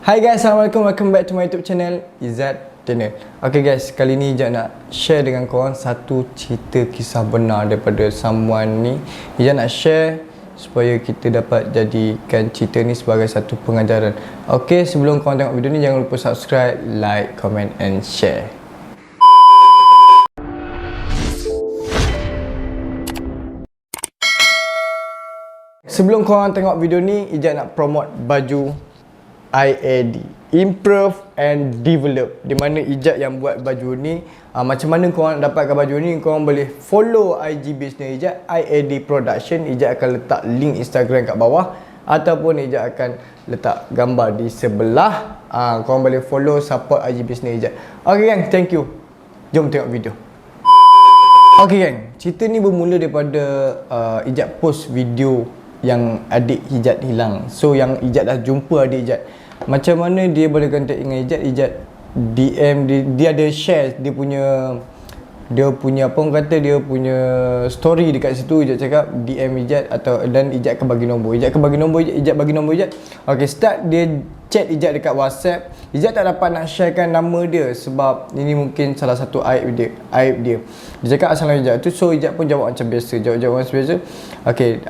Hai guys, Assalamualaikum. Welcome back to my YouTube channel Izzat Channel. Okay guys, kali ni Izzat nak share dengan korang satu cerita kisah benar daripada someone ni. Izzat nak share supaya kita dapat jadikan cerita ni sebagai satu pengajaran. Okay, sebelum korang tengok video ni, jangan lupa subscribe, like, comment and share. Sebelum korang tengok video ni, Izzat nak promote baju IAD, Improve and Develop, di mana Izzat yang buat baju ni. Macam mana korang nak dapatkan baju ni? Korang boleh follow IG business Izzat, IAD Production. Izzat akan letak link Instagram kat bawah, ataupun Izzat akan letak gambar di sebelah. Korang boleh follow, support IG business Izzat. Okay gang, thank you. Jom tengok video. Okay gang, cerita ni bermula daripada Izzat post video yang adik Izzat hilang. So yang Izzat dah jumpa adik Izzat, macam mana dia boleh contact dengan Izzat? Izzat DM dia ada share dia punya apa orang kata, dia punya story dekat situ. Izzat cakap DM Izzat dan Izzat akan bagi nombor. Izzat bagi nombor Izzat. Okay, start dia chat Izzat dekat WhatsApp. Izzat tak dapat nak sharekan nama dia sebab ini mungkin salah satu aib dia. Dia cakap Assalamualaikum Izzat tu. So Izzat pun jawab macam biasa, jawab macam biasa. Okay,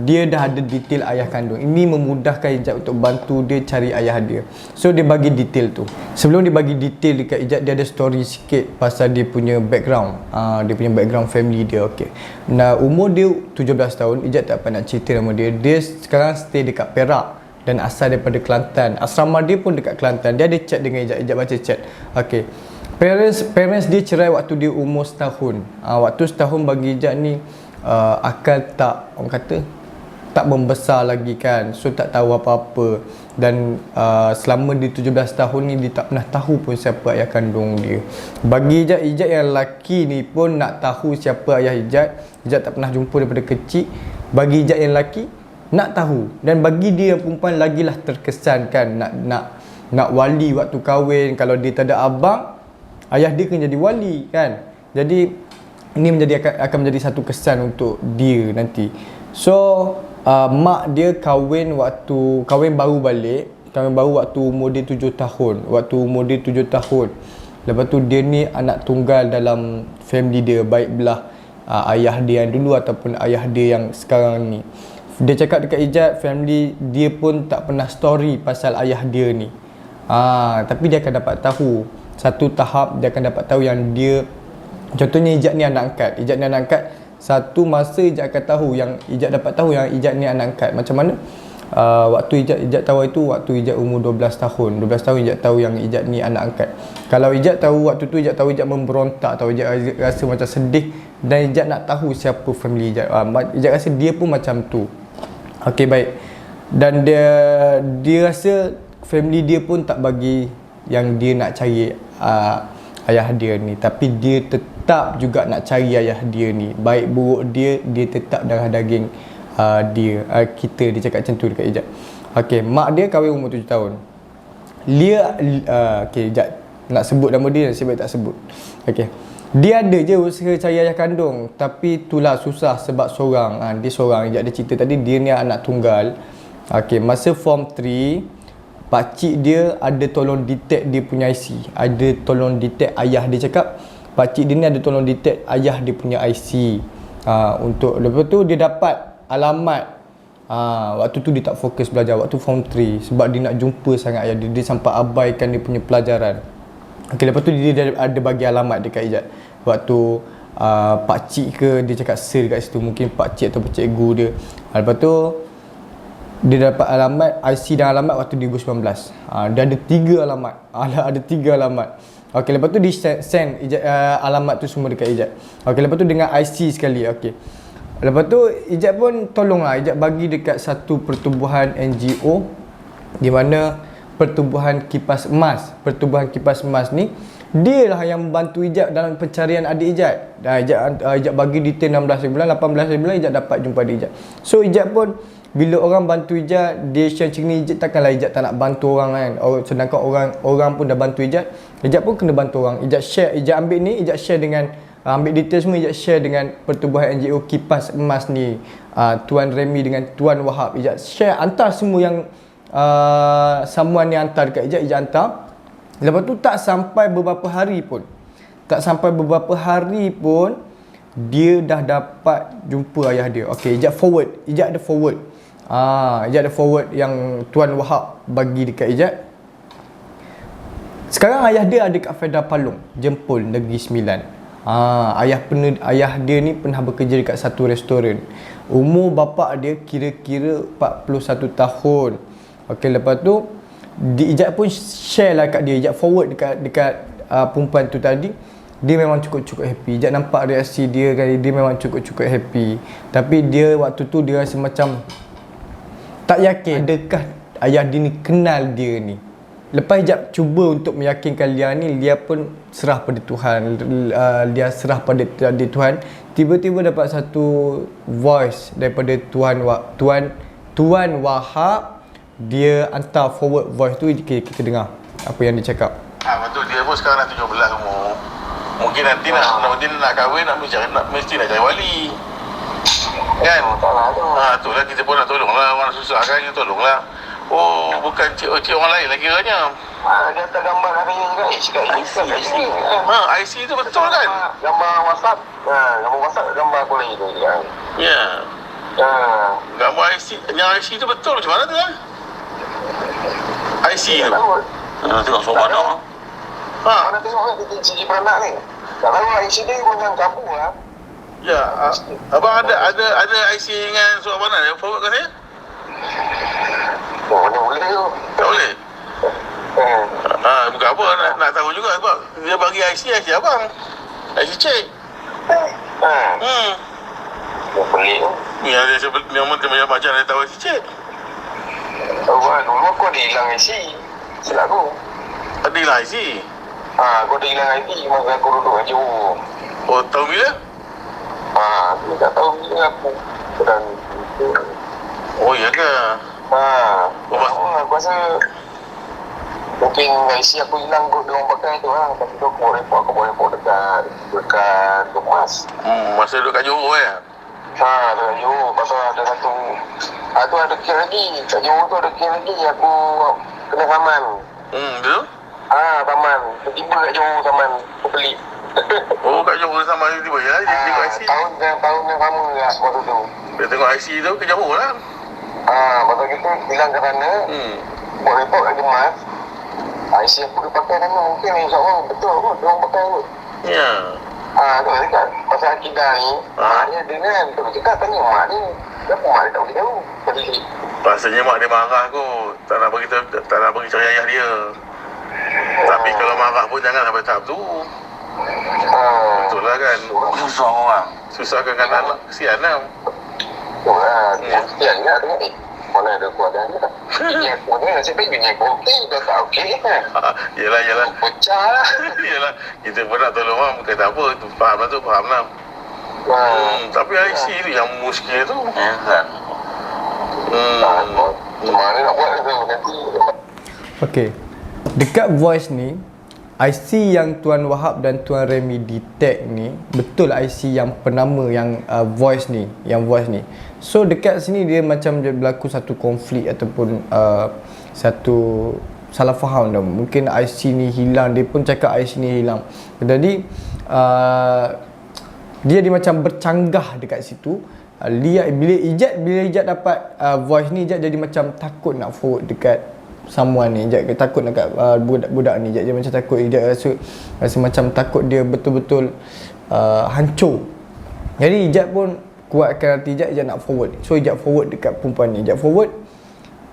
dia dah ada detail ayah kandung. Ini memudahkan Izzat untuk bantu dia cari ayah dia. So dia bagi detail tu. Sebelum dia bagi detail dekat Izzat, dia ada story sikit pasal dia punya background. Dia punya background family dia. Okay, nah umur dia 17 tahun. Izzat tak pernah nak cerita nama dia. Dia sekarang stay dekat Perak dan asal daripada Kelantan. Asrama dia pun dekat Kelantan. Dia ada chat dengan Izzat. Izzat baca chat. Okay, Parents dia cerai waktu dia umur setahun. Waktu setahun bagi Izzat ni akal tak, orang kata, tak membesar lagi kan. So tak tahu apa-apa. Dan selama dia 17 tahun ni, dia tak pernah tahu pun siapa ayah kandung dia. Bagi Izzat yang lelaki ni pun nak tahu siapa ayah Izzat. Izzat tak pernah jumpa daripada kecil. Bagi Izzat yang lelaki nak tahu. Dan bagi dia yang perempuan lagilah terkesan kan. Nak wali waktu kahwin. Kalau dia tak ada abang, ayah dia kena jadi wali kan. Jadi ini akan menjadi satu kesan untuk dia nanti. So mak dia kahwin baru balik. Kahwin baru waktu umur dia 7 tahun. Lepas tu dia ni anak tunggal dalam family dia, baik belah ayah dia yang dulu ataupun ayah dia yang sekarang ni. Dia cakap dekat Izzat, family dia pun tak pernah story pasal ayah dia ni. Tapi dia akan dapat tahu satu tahap. Dia akan dapat tahu yang dia, contohnya Izzat ni anak angkat. Satu masa Izzat akan tahu, yang Izzat dapat tahu yang Izzat ni anak angkat. Macam mana? Waktu Izzat tahu itu, waktu Izzat umur 12 tahun. 12 tahun Izzat tahu yang Izzat ni anak angkat. Kalau Izzat tahu waktu tu, Izzat tahu Izzat memberontak, tahu Izzat rasa macam sedih. Dan Izzat nak tahu siapa family Izzat. Izzat rasa dia pun macam tu. Okay, baik. Dan dia rasa family dia pun tak bagi yang dia nak cari ayah dia ni. Tapi dia tetap juga nak cari ayah dia ni. Baik buruk dia tetap darah daging dia. Dia cakap macam tu dekat Izzat. Okay, mak dia kahwin umur 7 tahun. Okay, Izzat nak sebut nama dia, nasib baik tak sebut. Okay, dia ada je usaha cari ayah kandung, tapi itulah susah sebab seorang. Dia seorang. Izzat ada cerita tadi, dia ni anak tunggal. Okay, masa form 3, pakcik dia ada tolong detect dia punya IC. Ada tolong detect ayah dia. Cakap pakcik dia ni ada tolong detect ayah dia punya IC. Lepas tu dia dapat alamat. Waktu tu dia tak fokus belajar, waktu form 3, sebab dia nak jumpa sangat ayah dia. Dia sampai abaikan dia punya pelajaran. Okay, lepas tu dia ada bagi alamat dekat Izzat. Waktu pakcik ke, dia cakap sir dekat situ, mungkin pakcik atau cikgu dia. Lepas tu dia dapat alamat, IC dan alamat waktu 2019. Dia ada 3 alamat. Ada 3 alamat. Okey, lepas tu dia send alamat tu semua dekat Izzat. Okey, lepas tu dengan IC sekali. Okey, lepas tu Izzat pun tolonglah. Izzat bagi dekat satu pertubuhan NGO, di mana Pertubuhan Kipas Emas. Pertubuhan Kipas Emas ni, dia lah yang membantu Izzat dalam pencarian adik Izzat. Izzat bagi detail 16 bulan, 18 bulan Izzat dapat jumpa adik Izzat. So Izzat pun, bila orang bantu Izzat, dia share macam ni, Izzat takkanlah Izzat tak nak bantu orang kan. Sedangkan orang pun dah bantu Izzat, Izzat pun kena bantu orang. Izzat share, Izzat ambil ni, Izzat share dengan ambil detail semua, Izzat share dengan pertubuhan NGO Kipas Emas ni, Tuan Remy dengan Tuan Wahab. Izzat share, hantar semua yang someone yang hantar dekat Ijat, Ijat hantar. Lepas tu tak sampai beberapa hari pun, dia dah dapat jumpa ayah dia. Okey, Ijat ada forward. Ijat ada forward yang Tuan Wahab bagi dekat Ijat. Sekarang ayah dia ada kat Fedah Palung, Jempol, Negeri Sembilan. Ayah dia ni pernah bekerja dekat satu restoran. Umur bapa dia kira-kira 41 tahun. Okey, lepas tu Ijat pun share lah kat dia, Ijat forward dekat perempuan tu tadi. Dia memang cukup happy. Ijat nampak reaksi dia kan, dia memang cukup happy. Tapi dia waktu tu dia rasa macam tak yakin adakah ayah dia ni kenal dia ni. Lepas Ijat cuba untuk meyakinkan Lia ni, Lia pun serah pada Tuhan. Dia serah pada Tuhan. Tiba-tiba dapat satu voice daripada Tuan Wahab. Dia hantar forward voice tu, kita dengar apa yang dia cakap. Betul, dia pun sekarang dah 17 umur. Mungkin nanti nak kahwin, mesti nak cari wali. Kan? Tu lah, kita pun nak tolong lah. Orang susah kan, kita tolong lah. Oh, bukan cik orang lain lah kiranya. Dia hantar gambar hari ni juga. IC. IC tu betul kan? Gambar WhatsApp. Gambar WhatsApp, gambar aku lagi tu. Ya. Gambar IC. Yang IC tu betul macam mana tu kan? IC tu. Tengok suara mana. Mana tengok kan kita cik beranak ni. Kalau IC dia macam kabur lah. Ya. Abang ada IC dengan suara mana? Dia forward kat saya? Mana boleh tu. Tak boleh? Bukan apa, nak tahu juga sebab dia bagi IC abang. IC cik. Pelik tu. Ni dia macam dia tahu IC cik. Tahu lah, dulu aku ada hilang IC. Silap aku. Ada hilang IC? Aku ada hilang IC masa aku duduk kat Johor. Oh, tahu bila? Aku tak tahu bila aku. Dan Oh, iya ke? Aku rasa mungkin IC aku hilang kot dia orang pakai tu lah. Tapi tu aku bawa report dekat Tumas. Masa duduk kat Johor Dekat Johor. Pasal ada satu tu ada kes lagi. Kat Johor tu ada kes lagi. Aku kena saman. Betul? Saman. Tiba-tiba kat Johor saman. Aku pelik. Oh, kat Johor sama tiba-tiba ya? Dia tengok IC? Tahun yang sama lah waktu tu. Dia tengok IC tu ke Johor lah? Pasal kita hilang ke sana. Buat report kat Jemas. IC aku dia pakai sana. Mungkin insyaAllah betul kot. Dia orang pakai kot. Ya. Tu dekat pasal Akidah ni. Maknya dia kan. Tu cakap tanya mak ni. Kenapa mak dia tak boleh tahu? Jadi Rasanya mak dia marah kot. Tak nak bagi cari ayah dia. Tapi kalau marah pun jangan sampai tahap tu. Betul lah kan? Susah orang. Susahkan anak. Kesian lah. betul lah. Kesian juga tengok mana ada keluarga ni tak. Bini aku ni nasib baik bini aku okey. Dah tak okey kan. Yelah. Pecah lah. Yelah. Kita pun nak tolong orang. Bukan tak apa. Tu faham lah tu. Faham lah. Tapi IC tu yang muskil tu. Kan. Mana nak buat tu nanti. Okey. Dekat voice ni, IC yang Tuan Wahab dan Tuan Remy detect ni betul IC yang penama yang voice ni, So dekat sini dia macam dia berlaku satu konflik ataupun satu salah faham dah. Mungkin IC ni hilang, dia pun cakap IC ni hilang. Jadi dia macam bercanggah dekat situ. Bila Ijat dapat voice ni, Ijat jadi macam takut nak forward dekat someone ni. Ijat takut dekat budak ni. Ijat macam takut. Ijat rasa macam takut dia betul-betul hancur. Jadi Ijat pun kuatkan hati Ijat nak forward. So Ijat forward dekat perempuan ni. Ijat forward,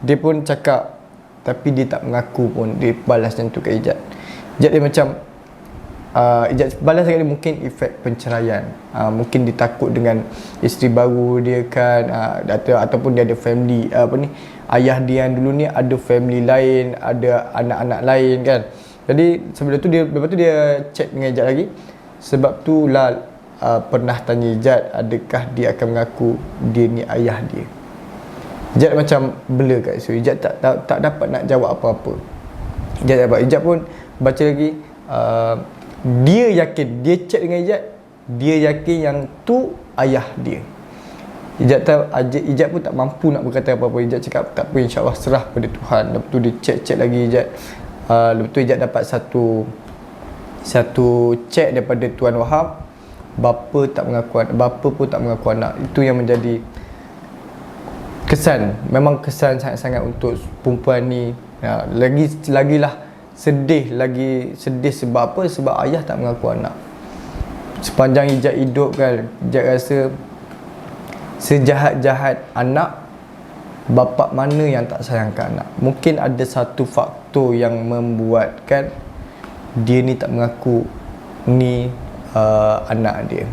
dia pun cakap, tapi dia tak mengaku pun. Dia balas macam tu kat Ijat. Ijat dia macam Ijat balas sekali mungkin efek penceraian. Mungkin dia takut dengan isteri baru dia kan, ataupun dia ada family ayah dia yang dulu ni ada family lain, ada anak-anak lain kan. Jadi sebelum tu lepas tu dia check dengan Ijat lagi. Sebab tu lah pernah tanya Ijat adakah dia akan mengaku dia ni ayah dia. Ijat macam blur kat situ. Ijat tak dapat nak jawab apa-apa. Ijat pun baca lagi. Dia yakin, dia check dengan Ijat, dia yakin yang tu ayah dia. Ijat pun tak mampu nak berkata apa-apa. Ijat cakap tak apa, insyaAllah serah pada Tuhan. Lepas tu dia cek lagi Ijat. Lepas tu Ijat dapat satu cek daripada Tuan Wahab. Bapa pun tak mengaku anak. Itu yang menjadi kesan. Memang kesan sangat-sangat untuk perempuan ni. Lagilah sedih. Lagi sedih sebab apa? Sebab ayah tak mengaku anak. Sepanjang Ijat hidup kan, Ijat rasa sejahat-jahat anak, bapa mana yang tak sayangkan anak. Mungkin ada satu faktor yang membuatkan dia ni tak mengaku ni anak dia.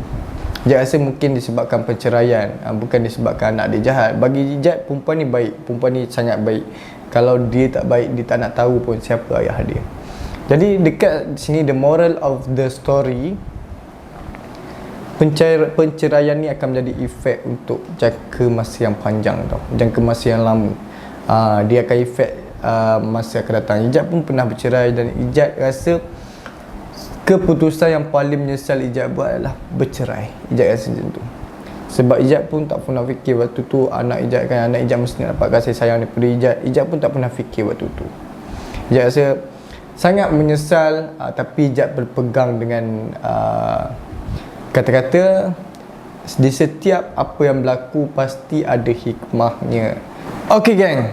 Ijat rasa mungkin disebabkan perceraian, bukan disebabkan anak dia jahat. Bagi Ijat, perempuan ni baik, perempuan ni sangat baik. Kalau dia tak baik, dia tak nak tahu pun siapa ayah dia. Jadi dekat sini, the moral of the story, penceraian ni akan menjadi efek untuk jangka masa yang panjang tau, jangka masa yang lama. Dia akan efek masa akan datang. Ijat pun pernah bercerai dan Ijat rasa keputusan yang paling menyesal Ijat buat adalah bercerai. Ijat rasa macam tu. Sebab Ijat pun tak pernah fikir waktu tu anak Ijat mesti nak dapat kasih sayang daripada Ijat. Ijat pun tak pernah fikir waktu tu. Ijat rasa sangat menyesal, tapi Ijat berpegang dengan kata-kata di setiap apa yang berlaku pasti ada hikmahnya. Okey geng,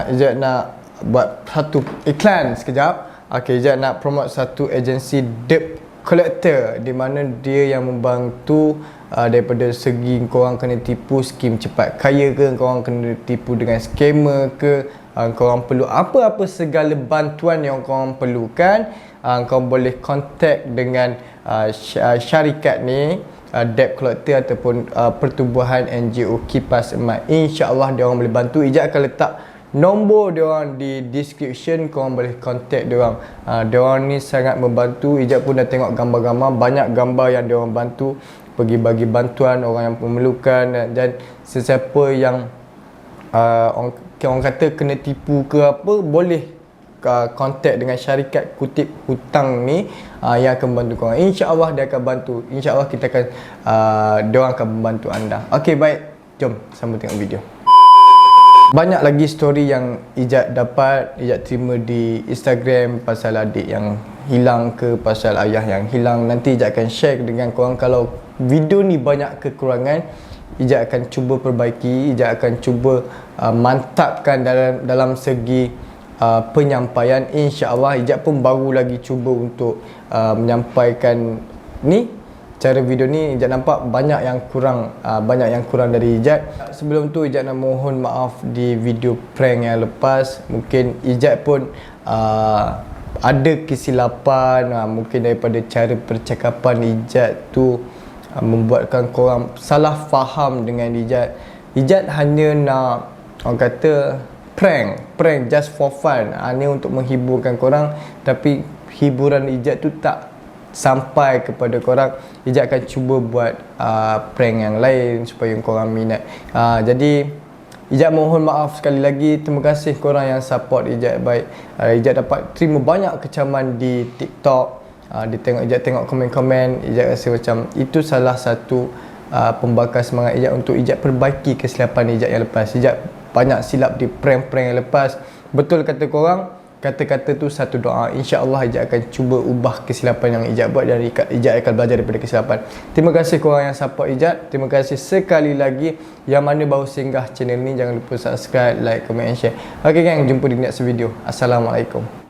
Ijat nak buat satu iklan sekejap. Okey, Ijat nak promote satu agensi debt collector di mana dia yang membantu daripada segi korang kena tipu skim cepat kaya ke, korang kena tipu dengan scammer ke, korang perlu apa-apa segala bantuan yang korang perlukan, korang boleh contact dengan syarikat ni, debt collector ataupun pertubuhan NGO Kipas Emas. InsyaAllah dia orang boleh bantu. Ijat akan letak nombor dia orang di description, korang boleh contact dia orang. Dia orang ni sangat membantu. Ijat pun dah tengok gambar-gambar, banyak gambar yang dia orang bantu, pergi bagi bantuan orang yang memerlukan, dan sesiapa yang orang kata kena tipu ke apa, boleh contact dengan syarikat kutip hutang ni yang akan membantu korang. InsyaAllah dia akan bantu. InsyaAllah kita akan diorang akan membantu anda. Okey, baik, jom sama tengok video. Banyak lagi story yang Ijat dapat, Ijat terima di Instagram pasal adik yang hilang ke, pasal ayah yang hilang. Nanti Ijat akan share dengan korang. Kalau video ni banyak kekurangan, Ijat akan cuba perbaiki. Ijat akan cuba mantapkan dalam segi penyampaian. InsyaAllah Ijat pun baru lagi cuba untuk menyampaikan ni. Cara video ni Ijat nampak banyak yang kurang dari Ijat. Sebelum tu Ijat nak mohon maaf di video prank yang lepas. Mungkin Ijat pun ada kesilapan, mungkin daripada cara percakapan Ijat tu membuatkan korang salah faham dengan Ijat. Ijat hanya nak, orang kata, prank just for fun. Ni untuk menghiburkan korang, tapi hiburan Ijat tu tak sampai kepada korang. Ijat akan cuba buat prank yang lain supaya korang minat. Jadi Ijat mohon maaf sekali lagi. Terima kasih korang yang support Ijat baik. Ijat dapat terima banyak kecaman di TikTok. Ijat tengok komen-komen, Ijat rasa macam itu salah satu pembakar semangat Ijat untuk Ijat perbaiki kesilapan Ijat yang lepas. Ijat banyak silap di prank-prank yang lepas. Betul kata korang, kata-kata tu satu doa. InsyaAllah Ijat akan cuba ubah kesilapan yang Ijat buat dan Ijat akan belajar daripada kesilapan. Terima kasih korang yang support Ijat. Terima kasih sekali lagi. Yang mana baru singgah channel ni, jangan lupa subscribe, like, comment and share. Ok gang, jumpa di next video. Assalamualaikum.